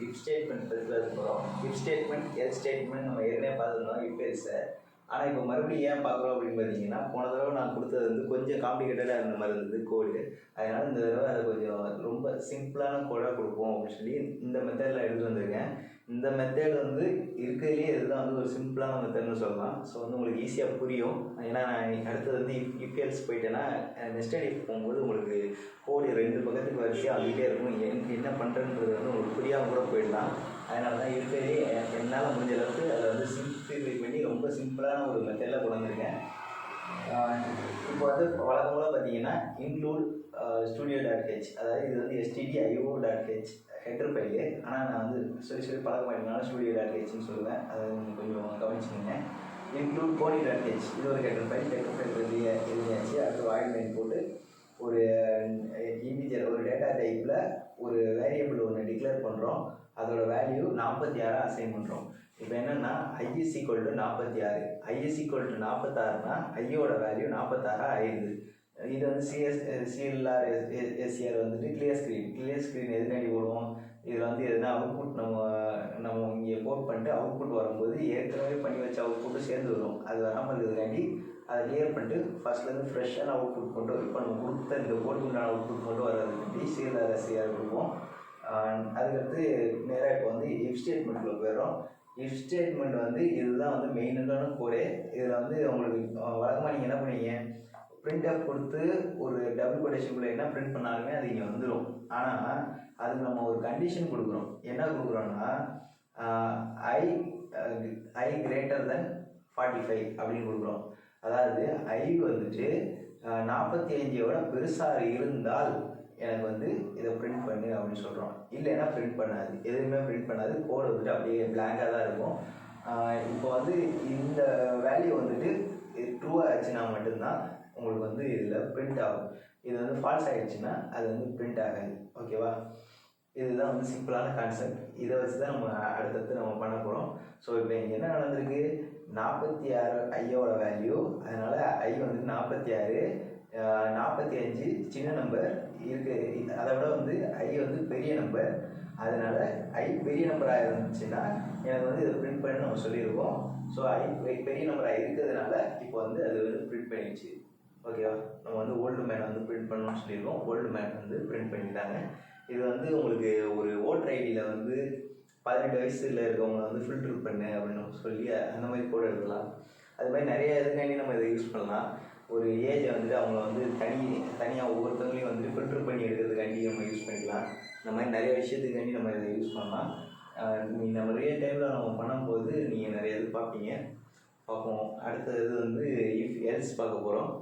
if statement பற்றி போகிறோம். if statement, else statement நம்ம ஏற்கனவே பார்த்துருந்தோம் if else. ஆனால் இப்போ மறுபடியும் ஏன் பார்க்குறோம் அப்படின்னு பார்த்தீங்கன்னா, போன தடவை நான் கொடுத்தது வந்து கொஞ்சம் காம்ப்ளிகேட்டடாக இருந்த மாதிரி இருந்தது கோடு. அதனால் இந்த தடவை அதை கொஞ்சம் ரொம்ப சிம்பிளான கோடாக கொடுப்போம் அப்படின்னு சொல்லி இந்த மெத்தடில் எடுத்து வந்திருக்கேன். இந்த மெத்தட் வந்து இருக்கிறதுலே இதுதான் வந்து ஒரு சிம்பிளான மெத்தட்னு சொல்லலாம். ஸோ வந்து உங்களுக்கு ஈஸியாக புரியும். ஏன்னா நான் அடுத்தது வந்து if else போயிட்டேன்னா நெஸ்டட் இஃப் போகும்போது உங்களுக்கு கோடு 2 பக்கத்துக்கு வரிசையாக வந்துகிட்டே இருக்கும். என்ன பண்ணுறன்றது வந்து உங்களுக்கு புரியாமல் கூட போயிடலாம். அதனால தான் இருக்கிறதே என்னால் முடிஞ்ச அளவுக்கு அதை வந்து சிம்பிளிஃபை பண்ணி ரொம்ப சிம்பிளான ஒரு மெத்தடில் கொண்டு வந்திருக்கேன். இப்போ வந்து வழக்கமாக பார்த்தீங்கன்னா இன்க்ளூட் studio.h, அதாவது இது வந்து stdio.h ஹெட்டர் ஃபைலு. ஆனால் நான் வந்து சொல்லி பழக்கமாட்டினால studio.hன்னு சொல்லுவேன். அதை நீங்கள் கொஞ்சம் கவனிச்சுங்க. இன்க்ளூட் body.h இது ஒரு ஹெட்டர் ஃபைல் எழுதியாச்சு. அடுத்து வாய்ட் லைன் போட்டு ஒரு இன்டிஜர் ஒரு டேட்டா டைப்பில் ஒரு வேரியபிள் ஒன்று டிக்ளேர் பண்ணுறோம். அதோட வேல்யூ 46 அசைன் பண்ணுறோம். இப்போ என்னென்னா i is equal to 46, i is equal to 46னா ஐயோட வேல்யூ 46 ஆயிடுது. இது வந்து சிஎல்ஆர் எஸ்சிஆர் வந்துட்டு கிளியர் ஸ்க்ரீன் எதுக்காண்டி போடுவோம்? இதில் வந்து எதுனா அவுட்புட் நம்ம இங்கே போட் பண்ணிட்டு அவுட்புட் வரும்போது ஏற்கனவே பண்ணி வச்ச அவுட்புட்டும் சேர்ந்து வரும். அது வராமல் இருக்கிறதுக்காண்டி அதை கிளியர் பண்ணிட்டு ஃபஸ்ட்லேருந்து ஃப்ரெஷ்ஷான அவுட்புட் மட்டும் இப்போ நம்ம கொடுத்த இந்த போட்டுக்குண்டான அவுட்புட் மட்டும் வர்றதுக்காண்டி சிஎல்ஆர் எஸ்சிஆர் கொடுப்போம். அதுக்கடுத்து நேராக இப்போ வந்து இஃப் ஸ்டேட்மெண்ட்டில் போயிடுறோம். இஃப் ஸ்டேட்மெண்ட் வந்து இதுதான் வந்து மெயினான கோடே. இதில் வந்து உங்களுக்கு வழக்கமாக நீங்கள் என்ன பண்ணுவீங்க, பிரிண்ட் ஆஃப் கொடுத்து ஒரு டபுள் கொட்டேஷனுக்குள்ளே என்ன பிரிண்ட் பண்ணாலுமே அது இங்கே வந்துடும். ஆனால் அதுக்கு நம்ம ஒரு கண்டிஷன் கொடுக்குறோம். என்ன கொடுக்குறோன்னா ஐ கிரேட்டர் தென் 45 அப்படின்னு கொடுக்குறோம். அதாவது ஐ வந்துட்டு 45 பெருசாக இருந்தால் எனக்கு வந்து இதை பிரிண்ட் பண்ணு அப்படின்னு சொல்கிறோம். இல்லைன்னா பிரிண்ட் பண்ணாது, எதுவுமே பிரிண்ட் பண்ணாது. கோடு வந்துட்டு அப்படியே பிளாங்காக தான் இருக்கும். இப்போ வந்து இந்த வேல்யூ வந்துட்டு ட்ரூவாக ஆச்சுன்னா மட்டும்தான் உங்களுக்கு வந்து இதில் பிரிண்ட் ஆகும். இது வந்து ஃபால்ஸ் ஆகிடுச்சுன்னா அது வந்து பிரிண்ட் ஆகாது. ஓகேவா? இதுதான் வந்து சிம்பிளான கான்செப்ட். இதை வச்சு தான் நம்ம அடுத்தடுத்து நம்ம பண்ண போகிறோம். ஸோ இப்போ இங்கே என்ன நடந்திருக்கு, 46 ஐயோட வேல்யூ. அதனால் ஐ வந்து 46, 45 சின்ன நம்பர் இருக்குது. அதை விட வந்து ஐ வந்து பெரிய நம்பர். அதனால் ஐ பெரிய நம்பராக இருந்துச்சுன்னா எனக்கு வந்து இதை பிரிண்ட் பண்ணி நம்ம சொல்லியிருக்கோம். ஸோ ஐ பெரிய நம்பராக இருக்கிறதுனால இப்போ வந்து அது வந்து பிரிண்ட் பண்ணிடுச்சு. ஓகேவா? நம்ம வந்து ஓல்டு மேன் வந்து பிரிண்ட் பண்ணணும்னு சொல்லியிருக்கோம். ஓல்டு மேன் வந்து பிரிண்ட் பண்ணிட்டாங்க. இது வந்து உங்களுக்கு ஒரு ஓட்டர் ஐடியில் வந்து 18 வயசில் இருக்கவங்க வந்து ஃபில்டர் பண்ணு அப்படின்னு சொல்லி அந்த மாதிரி கூட எடுக்கலாம். அது மாதிரி நிறைய இதுக்காண்டி நம்ம இதை யூஸ் பண்ணலாம். ஒரு ஏஜை வந்துட்டு அவங்கள வந்து தனியாக ஒவ்வொருத்தவங்களையும் வந்துட்டு ஃபில்டர் பண்ணி எடுக்கிறதுக்காண்டி நம்ம யூஸ் பண்ணிக்கலாம். இந்த மாதிரி நிறைய விஷயத்துக்காண்டி நம்ம இதை யூஸ் பண்ணலாம். நம்ம ரியல் டைமில் நம்ம பண்ணும்போது நீங்கள் நிறைய இது பார்ப்போம். அடுத்த இது வந்து இஃப் எல்ஸ் பார்க்க போகிறோம்.